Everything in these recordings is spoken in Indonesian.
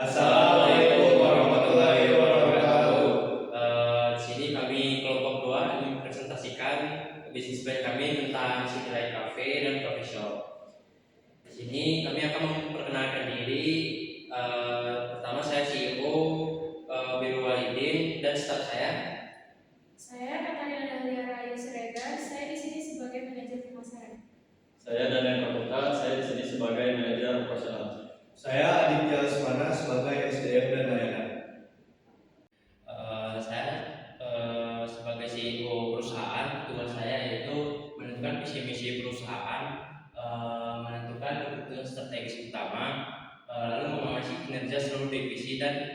Assalamualaikum warahmatullahi wabarakatuh. Di sini kami kelompok 2 ingin mempresentasikan bisnis plan kami tentang City Light Cafe dan Coffee Shop. Di sini kami akan memperkenalkan diri. Pertama saya CEO Biru Walidin dan staf saya. Saya Katarina Dahlia Rayu Siregar. Saya di sini sebagai manajer pemasaran. Saya Daniel Kaputa, saya di sini sebagai manajer operasional. Saya Aditya Lesmana sebagai SDM dan layanan. Saya sebagai CEO perusahaan, tugas saya yaitu menentukan visi misi perusahaan, menentukan kebutuhan strategis utama, lalu mengawasi kinerja seluruh divisi dan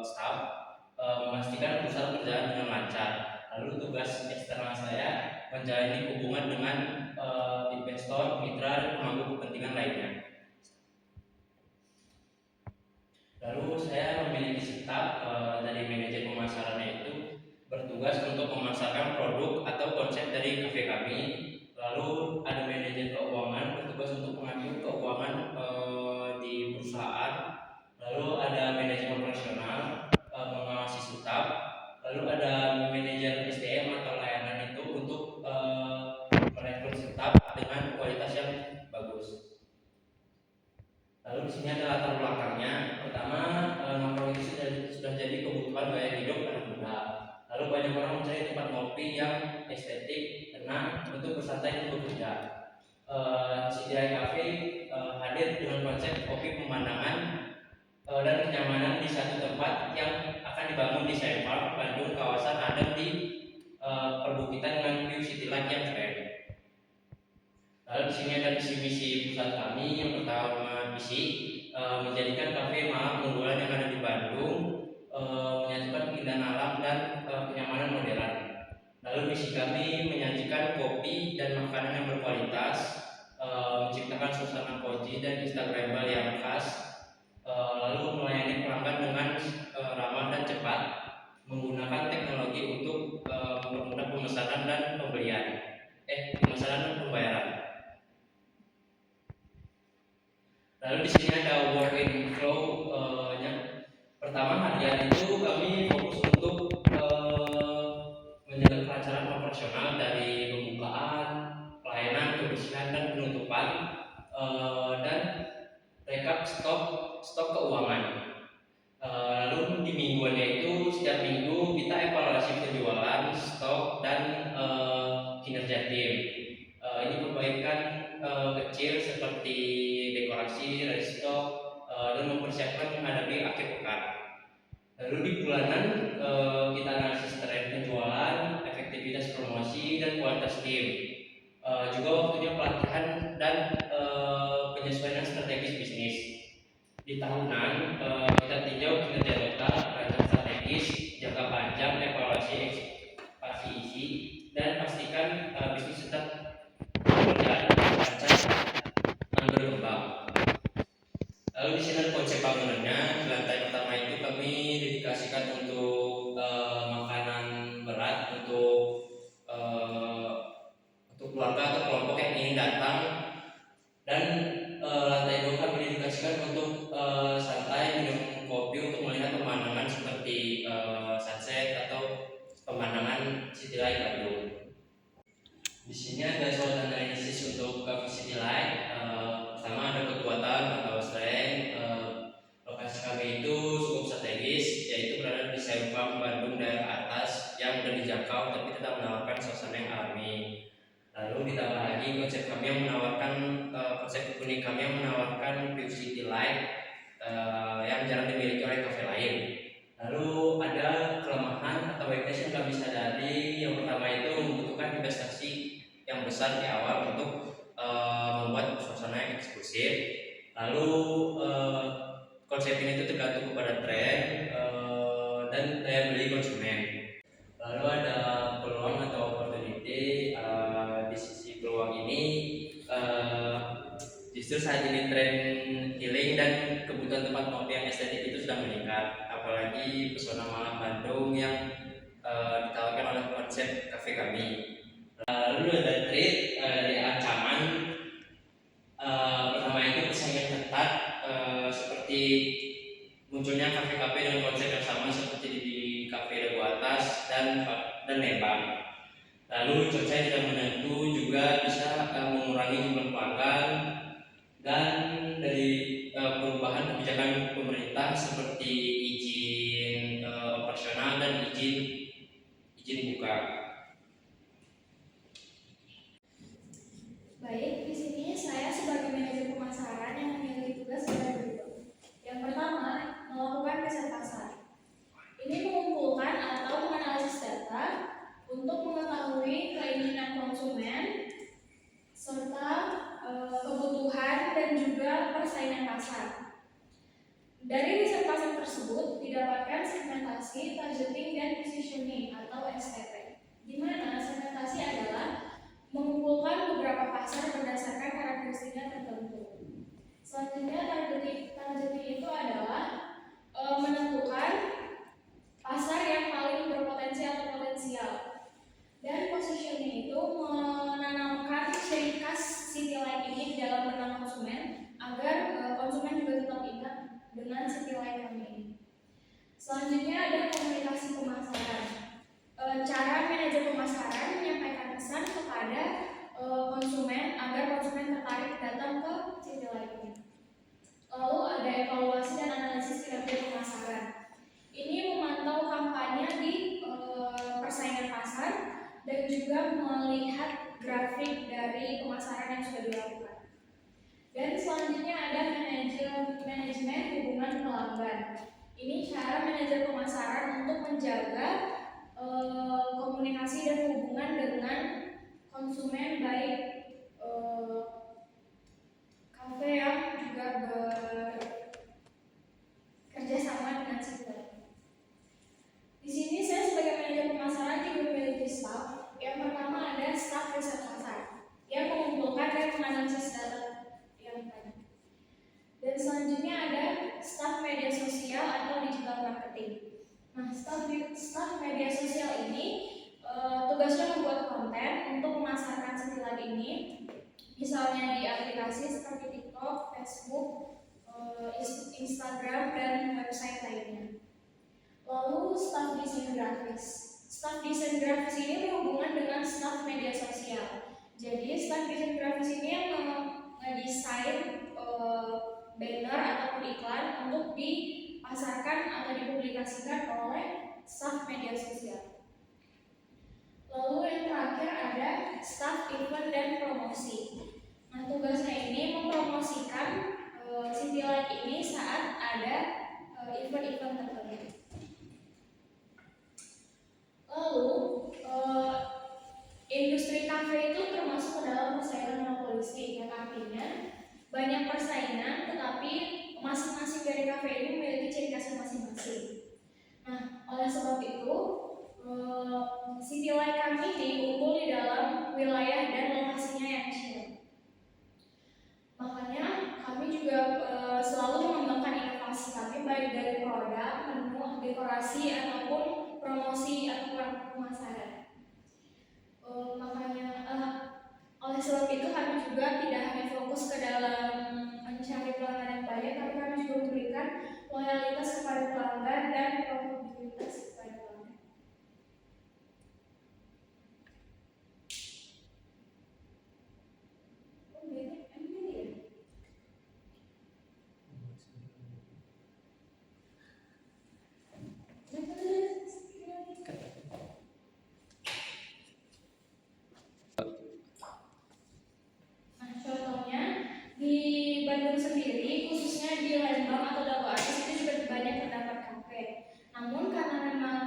staf, memastikan perusahaan berjalan dengan lancar. Lalu tugas eksternal saya menjalani hubungan dengan investor, mitra, dan pemangku kepentingan lainnya. Lalu saya memiliki staf dari manajer pemasarannya itu bertugas untuk memasarkan produk atau konsep dari kafe kami. Lalu ada manajer keuangan bertugas untuk mengatur keuangan di perusahaan. Lalu ada manajer operasional mengawasi staf. Lalu ada manajer SDM atau layanan itu untuk merekrut staf dengan kualitas yang bagus. Lalu di sini ada latar belakangnya. Pertama, nongkrong itu sudah jadi kebutuhan gaya hidup anak muda. Lalu banyak orang mencari tempat ngopi yang estetik, tenang untuk bersantai dan bekerja. City Light Cafe hadir dengan konsep kopi pemandangan dan kenyamanan di satu tempat yang akan dibangun di Sempang, Bandung, kawasan adem di perbukitan dengan view City Light yang keren. Lalu di sini ada visi misi perusahaan kami. Yang pertama visi menjadikan kafe malam unggulan yang ada di Bandung, menyatukan keindahan alam dan kenyamanan modern. Lalu misi kami menyajikan kopi dan makanan yang berkualitas, menciptakan suasana cozy dan instagramable yang khas, lalu melayani pelanggan dengan ramah dan cepat, menggunakan teknologi untuk mempermudah pemesanan dan pemesanan dan pembayaran. Lalu di sini ada work in flow nya. Pertama, harian itu kami fokus untuk menjaga kelancaran operasional dari pembukaan, pelayanan, kebersihan dan penutupan, dan rekap stok keuangan. Lalu di mingguannya itu setiap minggu kita evaluasi penjualan, stok dan kinerja tim. Ini perbaikan kecil seperti dekorasi, restock, dan mempersiapkan menghadapi akhir pekan. Lalu di bulanan kita analisis tren penjualan, efektivitas promosi, dan kualitas tim. Juga waktunya pelatihan dan penyesuaian strategis bisnis. Di tahunan kita tinjau kinerja total, rencana strategis, jangka panjang, evaluasi ekspansi isi, dan pastikan bisnis tetap berjalan lancar dan berkembang. Lalu di sini ada konsep bangunannya. Di lantai pertama itu kami dedikasikan untuk makanan berat untuk keluarga atau kelompok yang ingin datang, dan lantai 2 kami dedikasikan untuk santai minum kopi untuk melihat pemandangan seperti sunset atau pemandangan City Light Bandung. Di sini ada SWOT analisis untuk City Light. Pertama ada kekuatan atau strength. Lokasi kami itu cukup strategis, yaitu berada di Sempang, Bandung, daerah atas yang mudah dijangkau tapi tetap menawarkan suasana yang alami. Lalu ditambah lagi konsep kami yang menawarkan konsep unik kami yang menawarkan view City Light yang jarang dimiliki oleh kafe lain. Lalu ada kelemahan atau weakness yang kami sadari. Yang pertama itu membutuhkan investasi yang besar di awal untuk membuat suasana yang eksklusif. Lalu konsep ini itu tergantung kepada tren dan daya beli konsumen. Lalu ada peluang atau opportunity. Di sisi peluang ini justru saat ini tren healing dan kebutuhan tempat ngopi yang estetik itu sedang meningkat, apalagi pesona malam Bandung yang ditawarkan oleh konsep kafe kami. Lalu ada threat dari ancaman. Pertama itu persaingan ketat seperti munculnya kafe-kafe dengan konsep yang sama seperti di kafe Dago Atas dan Lembang. Lalu cuaca yang tidak menentu juga bisa mengurangi jumlah pelanggan, dan dari perubahan kebijakan pemerintah seperti izin operasional dan izin buka. Baik, di sini saya sebagai manajer pemasaran yang memiliki tugas sebagai berikut. Yang pertama, melakukan riset pasar. Ini mengumpulkan atau menganalisis data untuk mengetahui keinginan konsumen serta kebutuhan dan juga persaingan pasar. Dari riset pasar tersebut didapatkan segmentasi, targeting, dan positioning atau STP, di mana segmentasi adalah mengumpulkan beberapa pasar berdasarkan karakteristiknya tertentu. Selanjutnya targeting itu adalah menentukan pasar yang paling berpotensi atau potensial. Dan positioning itu menanamkan ciri khas City Light ini di dalam benak konsumen agar konsumen juga tetap ingat dengan City Light kami ini. Selanjutnya ada komunikasi pemasaran. Cara manajer pemasaran menyampaikan pesan kepada konsumen agar konsumen tertarik datang ke City Light ini. Lalu ada evaluasi dan analisis kinerja pemasaran. Ini memantau kampanye di persaingan pasar dan juga melihat grafik dari pemasaran yang sudah dilakukan. Dan selanjutnya ada manajemen hubungan pelanggan. Ini cara manajer pemasaran untuk menjaga komunikasi dan hubungan dengan konsumen, baik kafe yang juga bekerja sama dengan City. Di sini saya sebagai manajer pemasaran juga memiliki staff. Yang pertama ada staff riset pasar yang mengumpulkan dan menganalisis data yang tadi. Dan selanjutnya ada staff media sosial atau digital marketing. Nah, staff media sosial ini tugasnya membuat konten untuk memasarkan City Light ini, misalnya di aplikasi seperti TikTok, Facebook, Instagram, dan website lainnya. Lalu staf desain grafis. Staf desain grafis ini berhubungan dengan staf media sosial. Jadi staf desain grafis ini yang mendesain banner ataupun iklan untuk dipasarkan atau dipublikasikan oleh staf media sosial. Lalu yang terakhir ada staf event dan promosi. Nah, tugasnya ini mempromosikan City Light ini saat ada event-event tertentu. Lalu, industri kafe itu termasuk ke dalam persaingan monopolistik, yang artinya banyak persaingan, tetapi masing-masing dari kafe ini memiliki ciri khasnya masing-masing. Nah, oleh sebab itu, City Light kami ini unggul di dalam wilayah dan lokasinya yang kecil. Makanya kami juga selalu mengembangkan inovasi kami baik dari produk, menu, dekorasi ataupun promosi atau pemasaran. Makanya oleh sebab itu kami juga tidak hanya fokus ke dalam mencari pelanggan yang banyak, tapi kami juga memberikan loyalitas kepada pelanggan dan profitabilitas kepada pelanggan. Di Bandung sendiri, khususnya di Lembang atau Dago Atas itu juga banyak terdapat kafe. Namun karena memang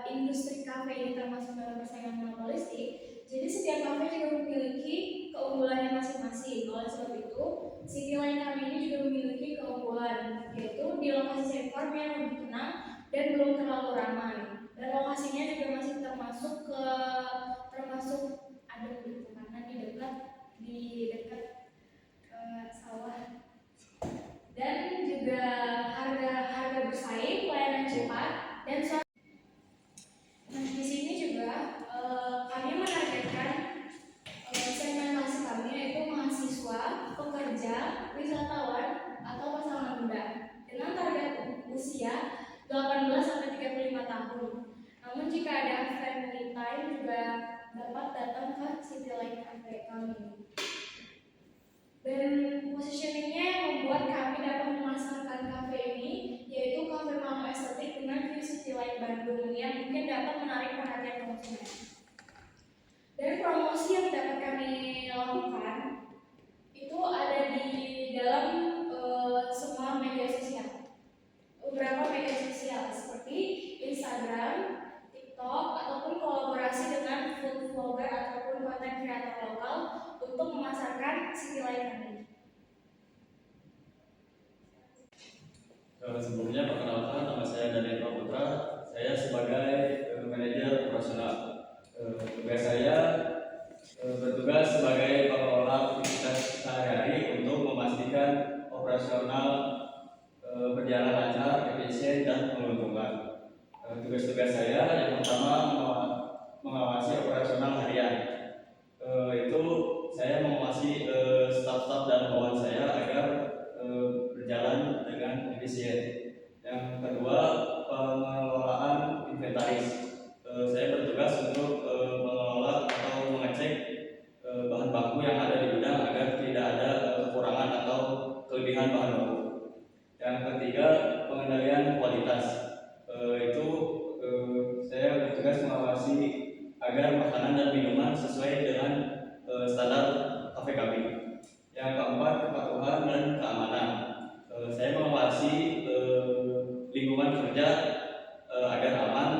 industri kafe ini termasuk dalam persaingan monopolistik, jadi setiap kafe juga memiliki keunggulannya masing-masing. Oleh sebab itu, City Light kami ini juga memiliki keunggulan, yaitu di lokasi sektor yang lebih tenang dan belum terlalu ramai. Dan lokasinya juga masih termasuk adem gitu, karena di dekat sawah, dan juga harga bersaing, pelayanan cepat, dan nah di sini juga kami menargetkan segmentasi kami yaitu mahasiswa, pekerja, wisatawan, atau pasangan muda dengan target berusia 18 sampai 35 tahun. Namun jika ada family time juga dapat datang ke City Light Cafe kami. Dan positioningnya yang membuat kami dapat memasarkan kafe ini yaitu kafe Mamo Estetik dengan view City Light Bandung yang mungkin dapat menarik perhatian konsumen. Dan promosi yang dapat kami lakukan itu ada di dalam semua media sosial. Beberapa media sosial seperti Instagram, TikTok, ataupun kolaborasi dengan food vlogger ataupun konten kreator lokal untuk memasarkan City Light kami. Sebelumnya perkenalkan, nama saya Daniel Putra. Saya sebagai manajer operasional. Tugas saya bertugas sebagai pengelola aktivitas sehari-hari untuk memastikan operasional berjalan lancar, efisien, dan menguntungkan. Tugas-tugas saya yang pertama mengawasi operasional harian. Itu saya mengawasi staf-staf dan bawahan saya agar berjalan dengan efisien. Yang kedua, pengelolaan inventaris. Saya bertugas untuk mengelola atau mengecek bahan baku yang ada di gudang agar tidak ada kekurangan atau kelebihan bahan baku. Yang ketiga, pengendalian kualitas. Saya bertugas mengawasi agar makanan dan minuman sesuai dengan standar kafe kami. Yang keempat, kepatuhan dan keamanan. Saya mengawasi lingkungan kerja agar aman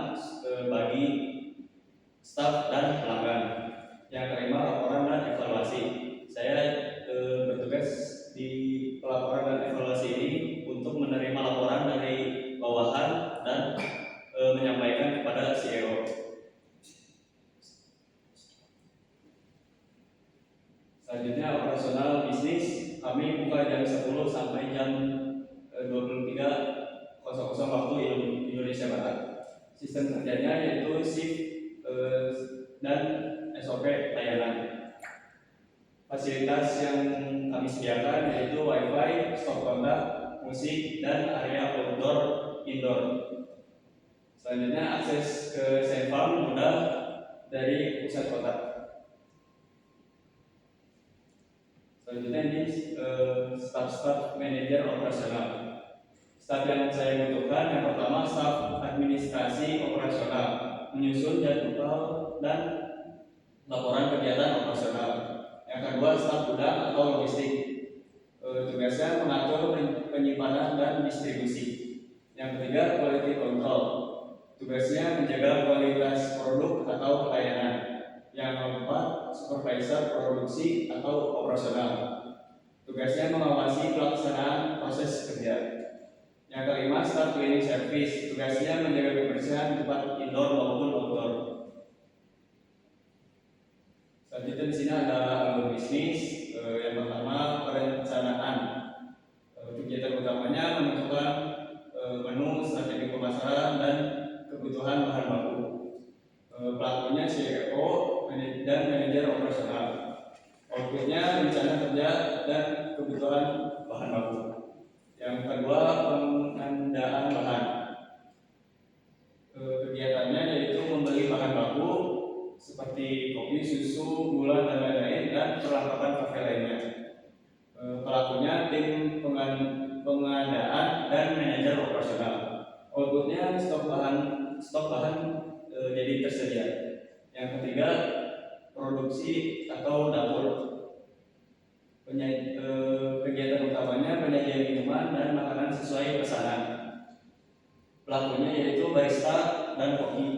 bagi staf dan pelanggan. Yang kelima, laporan dan evaluasi. Saya bertugas di pelaporan dan evaluasi ini untuk menerima laporan dari bawahan dan menyampaikan kepada CEO. Selanjutnya, operasional bisnis. Kami buka jam 10 sampai jam 23.00 waktu Indonesia Barat. Sistem kerjanya yaitu shift dan SOP layanan. Fasilitas yang kami sediakan yaitu WiFi, stop kontak, musik, dan area outdoor indoor. Selanjutnya, akses ke Senfarm mudah dari pusat kota. Selanjutnya ini staf manajer operasional. Staf yang saya butuhkan yang pertama staf administrasi operasional, menyusun jadwal dan laporan kegiatan operasional. Yang kedua, staf gudang atau logistik. Tugasnya mengatur penyimpanan dan distribusi. Yang ketiga, quality control. Tugasnya menjaga kualitas produk atau pelayanan. Yang keempat, supervisor produksi atau operasional. Tugasnya mengawasi pelaksanaan proses kerja. Yang kelima, staff cleaning service. Tugasnya menjaga kebersihan tempat indoor maupun outdoor. Selanjutnya di sini ada alur bisnis. Yang pertama, perencanaan. Kegiatan utamanya menentukan menu, strategi pemasaran, dan kebutuhan bahan baku. Pelakunya CEO dan manajer operasional. Outputnya rencana kerja dan kebutuhan bahan baku. Yang kedua, pengadaan bahan. Kegiatannya yaitu membeli bahan baku seperti kopi, susu, gula, dan lain-lain, dan perlengkapan kafe lainnya. Pelakunya tim pengadaan dan manajer operasional. Outputnya stok bahan jadi tersedia. Yang ketiga, produksi atau dapur. Kegiatan utamanya penyajian minuman dan makanan sesuai pesanan. Pelakunya yaitu barista dan koki.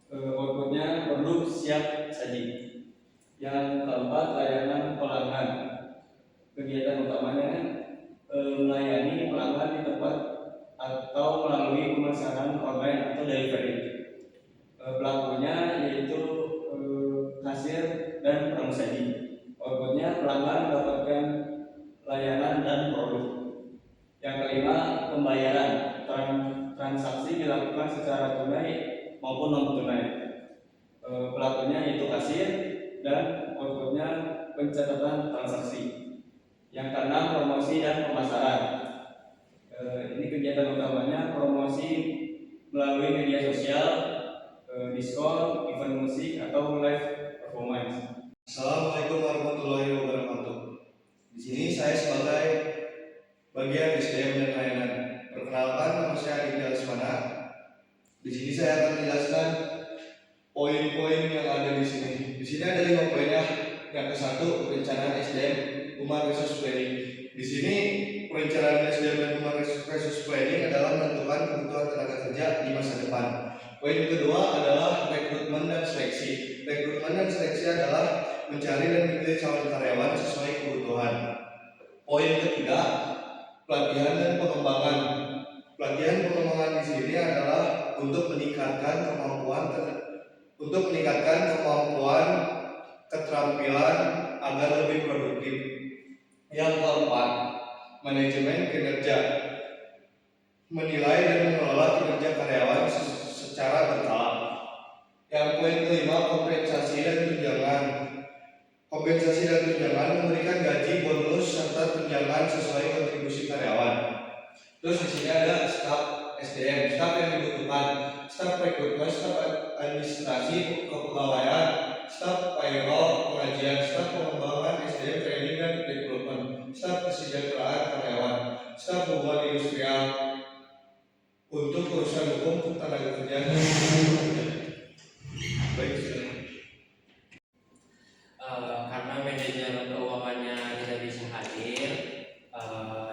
Outputnya produk siap saji. Yang keempat, layanan pelanggan. Kegiatan utamanya melayani pelanggan di tempat atau melalui pemesanan online atau delivery. Pelakunya yaitu kasir dan pramusaji. Outputnya pelanggan mendapatkan layanan dan produk. Yang kelima, pembayaran. Transaksi dilakukan secara tunai maupun non tunai. Pelakunya yaitu kasir dan outputnya pencatatan transaksi. Yang keenam, promosi dan pemasaran. Ini kegiatan Kegiatan utamanya promosi melalui media sosial, diskon, event musik, atau live performance. Assalamualaikum warahmatullahi wabarakatuh. Di sini saya sebagai bagian SDM dan layanan. Perkenalkan, nama saya Aditya Lesmana. Di sini saya akan menjelaskan poin-poin yang ada di sini. Di sini ada 5 poin ya. Yang ke-1, perencanaan SDM Human Resource Planning. Di sini perencanaan SDM dan Human Resource Planning adalah menentukan kebutuhan tenaga kerja di masa depan. Poin kedua adalah rekrutmen dan seleksi. Rekrutmen dan seleksi adalah mencari dan memilih calon karyawan sesuai kebutuhan. Poin ketiga, pelatihan dan pengembangan. Pelatihan pengembangan di sini adalah untuk meningkatkan kemampuan keterampilan agar lebih produktif. Yang keempat, manajemen kinerja. Menilai dan mengelola kinerja karyawan secara berkala. Yang poin kelima, kompensasi dan tunjangan. Kompensasi dan tunjangan memberikan gaji, bonus, serta tunjangan sesuai kontribusi karyawan. Terus di sini ada staf SDM, staf yang dibutuhkan, staf rekrutmen, staf administrasi kepegawaian, staf payroll, pengajian, staf pengembangan SDM training dan rekrutmen, staf kesejahteraan karyawan, staf hubungan industrial, untuk urusan hukum tenaga kerja. Baik, silakan. Karena manajer keuangannya tidak bisa hadir,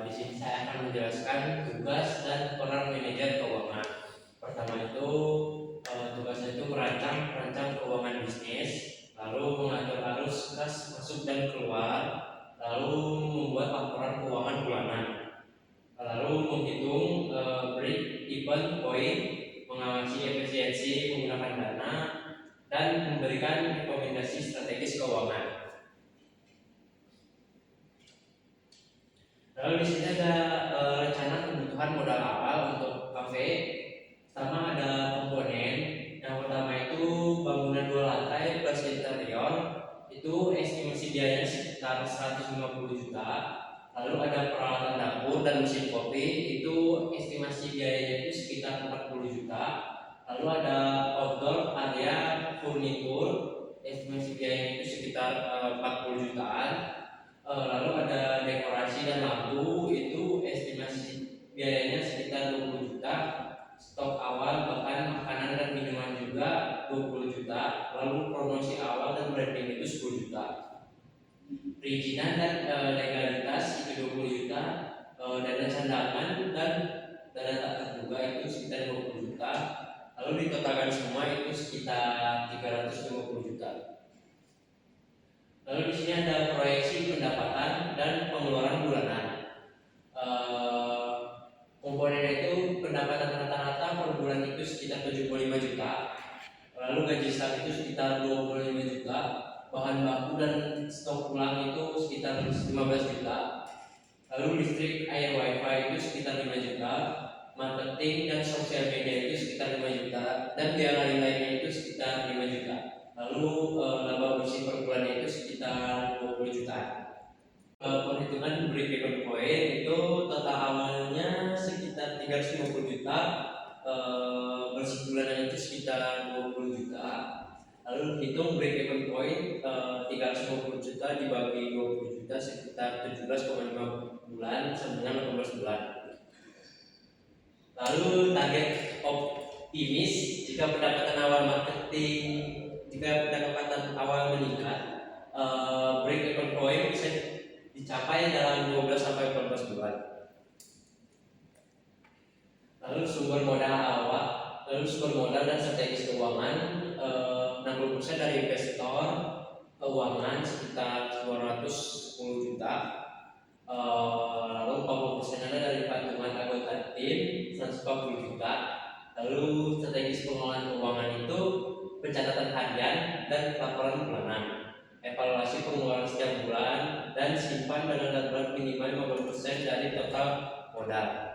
di sini saya akan menjelaskan tugas dan peran manajer keuangan. Pertama itu tugasnya itu merancang keuangan bisnis, lalu mengatur arus kas masuk dan keluar, lalu membuat laporan keuangan bulanan, lalu menghitung break even point, mengawasi efisiensi menggunakan dana, dan memberikan rekomendasi strategis keuangan. Lalu di sini ada rencana kebutuhan modal awal untuk kafe. Pertama ada komponen. Yang pertama itu bangunan 2 lantai plus interior. Itu estimasi biayanya sekitar 150 juta. Lalu ada peralatan dapur dan mesin kopi. Itu estimasi biayanya itu sekitar 40 juta. Lalu ada outdoor area furnitur, estimasi biayanya itu sekitar 40 jutaan. Lalu ada dekorasi dan lampu, itu estimasi biayanya sekitar 20 juta. Stok awal bahkan makanan dan minuman juga 20 juta. Lalu promosi awal dan branding itu 10 juta. Perizinan dan legalitas itu 20 juta. Dana cadangan dan dana tak terduga itu sekitar 20 juta. Lalu ditotalkan semua itu sekitar 350 juta. Lalu di sini ada proyeksi pendapatan dan pengeluaran bulanan. Komponennya itu pendapatan rata-rata per bulan itu sekitar 75 juta. Lalu gaji staf itu sekitar 25 juta. Bahan baku dan stok ulang itu sekitar 15 juta. Lalu listrik, air, wifi itu sekitar 5 juta. Marketing dan sosial media itu sekitar 5 juta. Dan biaya lain-lainnya itu sekitar 5 juta. Lalu laba bersih per bulan itu sekitar 20 juta. Perhitungan break even point itu total awalnya sekitar 350 juta, bersih bulanan itu sekitar 20 juta. Lalu hitung break even point 350 juta dibagi 20 juta sekitar 17,5 bulan sama dengan 18 bulan. Lalu target optimis jika pendapatan awal meningkat, break even point bisa dicapai dalam 12 sampai 14 bulan. Lalu sumber modal dan strategis keuangan, 60% dari investor keuangan sekitar 210 juta. Lalu 40% ada dari patungan anggota tim 140 juta. Lalu strategis pengelolaan keuangan itu pencatatan harian dan laporan bulanan, evaluasi pengeluaran setiap bulan, dan simpan dana darurat minimal 50% dari total modal.